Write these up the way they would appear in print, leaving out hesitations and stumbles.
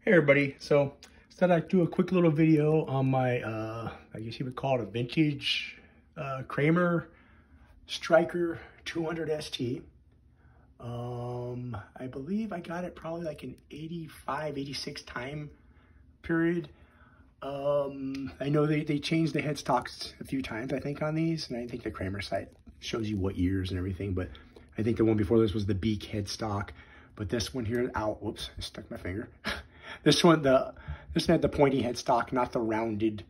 Hey everybody, so thought I'd do a quick little video on my, I guess you would call it a vintage Kramer Striker 200 ST. I believe I got it probably like an 85, 86 time period. I know they changed the headstocks a few times, I think, on these, and I think the Kramer site shows you what years and everything, but I think the one before this was the beak headstock, but this one here, whoops, I stuck my finger. This one had the pointy headstock, not the rounded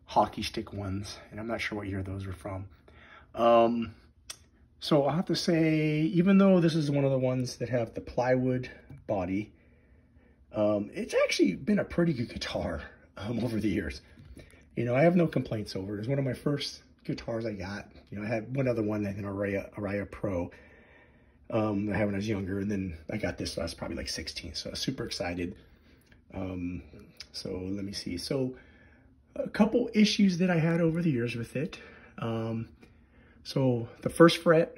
hockey stick ones, and I'm not sure what year those are from. So I'll have to say, even though this is one of the ones that have the plywood body, it's actually been a pretty good guitar over the years. You know, I have no complaints over it. It's one of my first guitars I got. You know, I had one other one, an Araya Pro. I had when I was younger, and then I got this when I was probably like 16, so I was super excited. So let me see. So a couple issues that I had over the years with it. So the first fret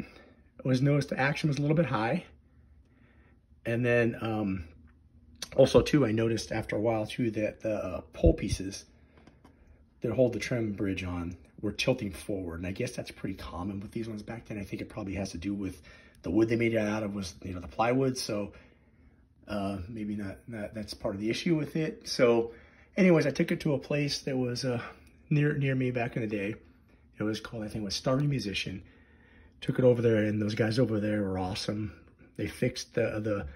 was noticed the action was a little bit high. And then also too, I noticed after a while too that the pole pieces that hold the trim bridge on were tilting forward. And I guess that's pretty common with these ones back then. I think it probably has to do with the wood they made it out of was, you know, the plywood. So maybe not that's part of the issue with it. So anyways, I took it to a place that was near me back in the day. It was called, I think it was Starving Musician. Took it over there, and those guys over there were awesome. They fixed the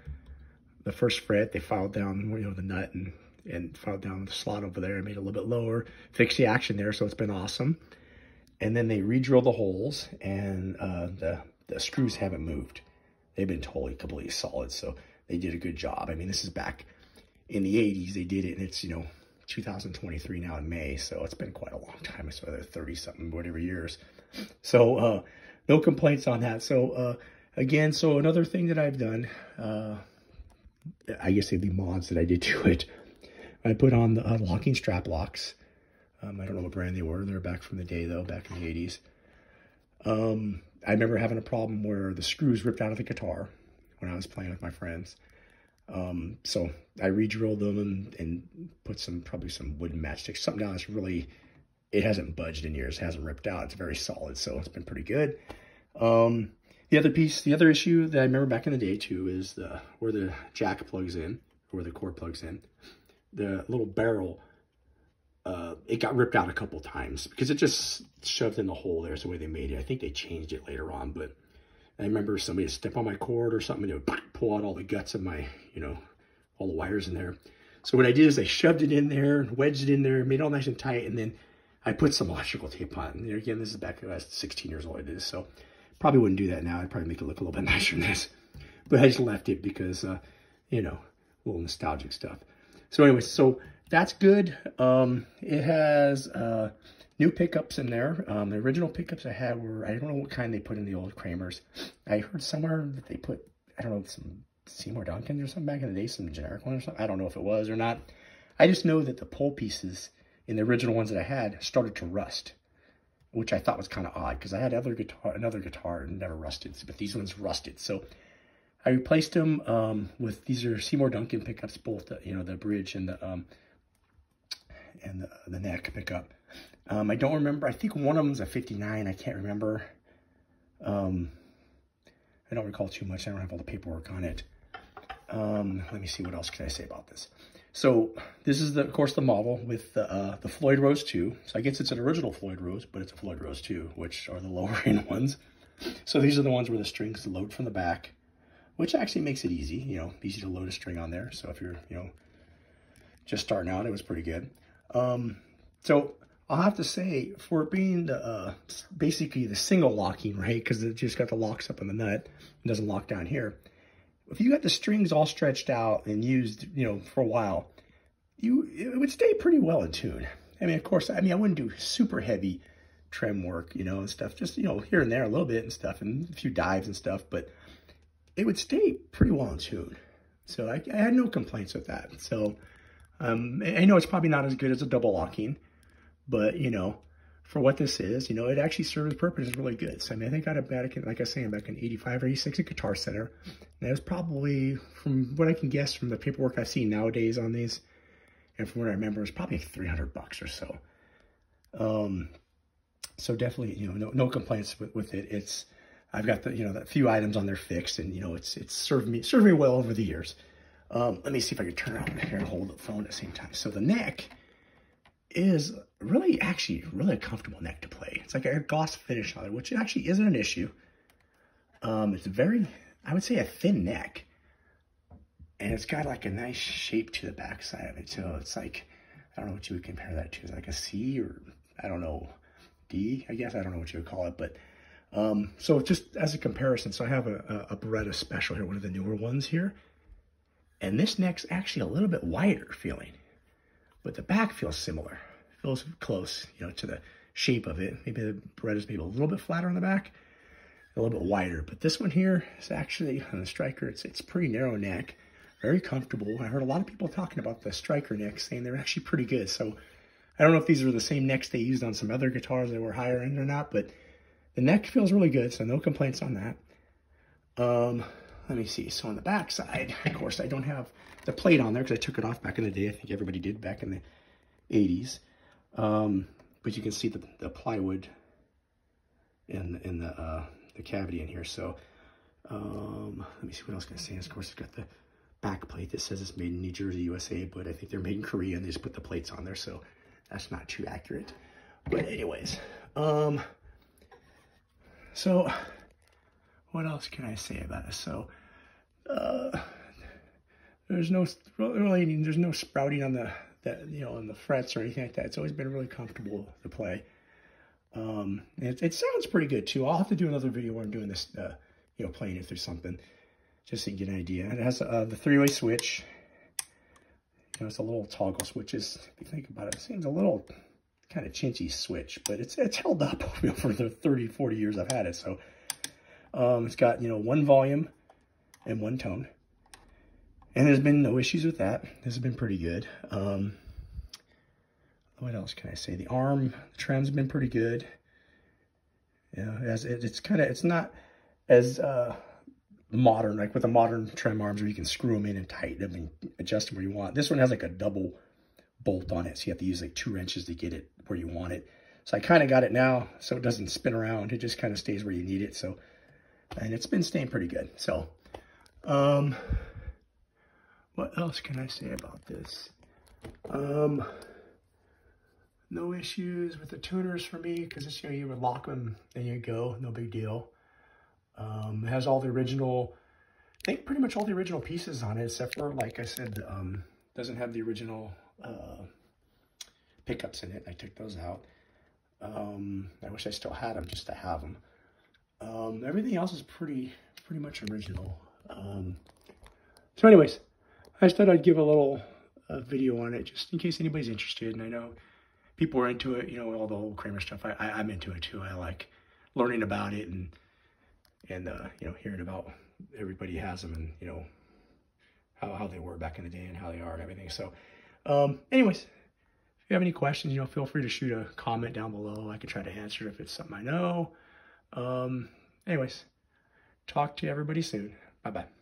first fret. They filed down, you know, the nut and filed down the slot over there and made it a little bit lower. Fixed the action there, so it's been awesome. And then they re-drilled the holes, and the screws haven't moved. They've been completely solid, so they did a good job. I mean, this is back in the 80s. They did it, and it's, you know, 2023 now in May, so it's been quite a long time. It's whether 30-something, whatever years. So no complaints on that. So again, so another thing that I've done, I guess they'd be mods that I did to it. I put on the locking strap locks. I don't know what brand they were. They're back from the day, though, back in the 80s. I remember having a problem where the screws ripped out of the guitar when I was playing with my friends. So I re-drilled them and put probably some wooden matchsticks, something down that's really, it hasn't budged in years, it hasn't ripped out. It's very solid, so it's been pretty good. The other issue that I remember back in the day too is where the jack plugs in, or where the cord plugs in, the little barrel, it got ripped out a couple times because it just shoved in the hole there. It's the way they made it. I think they changed it later on, but I remember somebody would step on my cord or something, and it would pull out all the guts of my, you know, all the wires in there. So what I did is I shoved it in there, wedged it in there, made it all nice and tight, and then I put some electrical tape on. And again, this is back when I was 16 years old, so probably wouldn't do that now. I'd probably make it look a little bit nicer than this. But I just left it because, you know, a little nostalgic stuff. So anyway, so that's good. It has new pickups in there. The original pickups I had were, I don't know what kind they put in the old Kramers. I heard somewhere that they put, I don't know, some Seymour Duncans or something back in the day, some generic one or something. I don't know if it was or not. I just know that the pole pieces in the original ones that I had started to rust, which I thought was kind of odd because I had another guitar and never rusted, but these ones rusted. So I replaced them with, these are Seymour Duncan pickups, both you know, the bridge and the neck pickup. I don't remember. I think one of them is a 59. I can't remember. I don't recall too much. I don't have all the paperwork on it. Let me see, what else can I say about this? So this is, of course, the model with the Floyd Rose 2. So I guess it's an original Floyd Rose, but it's a Floyd Rose 2, which are the lower end ones. So these are the ones where the strings load from the back, which actually makes it easy, you know, easy to load a string on there. So if you're, you know, just starting out, it was pretty good. So I'll have to say, for it being basically the single locking, right? Because it just got the locks up on the nut, it doesn't lock down here. If you got the strings all stretched out and used, you know, for a while, it would stay pretty well in tune. I mean, of course, I wouldn't do super heavy trim work, you know, and stuff, just, you know, here and there a little bit and stuff, and a few dives and stuff, but it would stay pretty well in tune. So I had no complaints with that. So I know it's probably not as good as a double locking, but, you know, for what this is, you know, it actually serves the purpose. It's really good. So, I mean, I think I got it back in, like I was saying, back in 85 or 86 at Guitar Center. And it was probably, from what I can guess from the paperwork I've seen nowadays on these, and from what I remember, it was probably like $300 or so. So definitely, you know, no complaints with it. It's, I've got the, you know, the few items on there fixed, and, you know, it's served me well over the years. Let me see if I can turn around here and hold the phone at the same time. So the neck is really, actually, really a comfortable neck to play. It's like a gloss finish on it, which actually isn't an issue. It's very, I would say, a thin neck. And it's got like a nice shape to the back side of it, too. It's like, I don't know what you would compare that to. It's like a C, or, I don't know, D, I guess. I don't know what you would call it. But, so just as a comparison, so I have a Beretta Special here, one of the newer ones here. And this neck's actually a little bit wider feeling, but the back feels similar. Feels close, you know, to the shape of it. Maybe the Beretta's maybe a little bit flatter on the back, a little bit wider. But this one here is actually, on the Striker, it's pretty narrow neck, very comfortable. I heard a lot of people talking about the Striker necks, saying they're actually pretty good. So I don't know if these are the same necks they used on some other guitars that were higher end or not, but the neck feels really good, so no complaints on that. Let me see. So on the back side, of course, I don't have the plate on there because I took it off back in the day. I think everybody did back in the 80s. But you can see the plywood in the cavity in here. So let me see what else can I say. Of course, it's got the back plate that says it's made in New Jersey, USA, but I think they're made in Korea, and they just put the plates on there, so that's not too accurate. But anyways, so what else can I say about it? So, there's no sprouting on on the frets or anything like that. It's always been really comfortable to play. It sounds pretty good too. I'll have to do another video where I'm doing this, playing it through something, just so you get an idea. And it has the 3-way switch. You know, it's a little toggle switch. If you think about it, it seems a little kind of chinchy switch, but it's held up for the 30, 40 years I've had it. So. It's got, one volume and one tone. And there's been no issues with that. This has been pretty good. What else can I say? The trim's been pretty good. Yeah, it's not as modern, like with the modern trim arms where you can screw them in and tighten them and adjust them where you want. This one has like a double bolt on it, so you have to use like 2 wrenches to get it where you want it. So I kind of got it now so it doesn't spin around. It just kind of stays where you need it. So, and it's been staying pretty good. So, what else can I say about this? No issues with the tuners for me, because it's, you would lock them and you go, no big deal. It has all the original, I think pretty much all the original pieces on it, except for, like I said, doesn't have the original pickups in it. I took those out. I wish I still had them just to have them. Everything else is pretty much original. So anyways, I just thought I'd give a little video on it just in case anybody's interested. And I know people are into it, all the whole Kramer stuff. I'm into it too. I like learning about it and hearing about everybody has them and, how they were back in the day and how they are and everything. So, anyways, if you have any questions, feel free to shoot a comment down below. I can try to answer it if it's something I know. Anyways, talk to everybody soon. Bye-bye.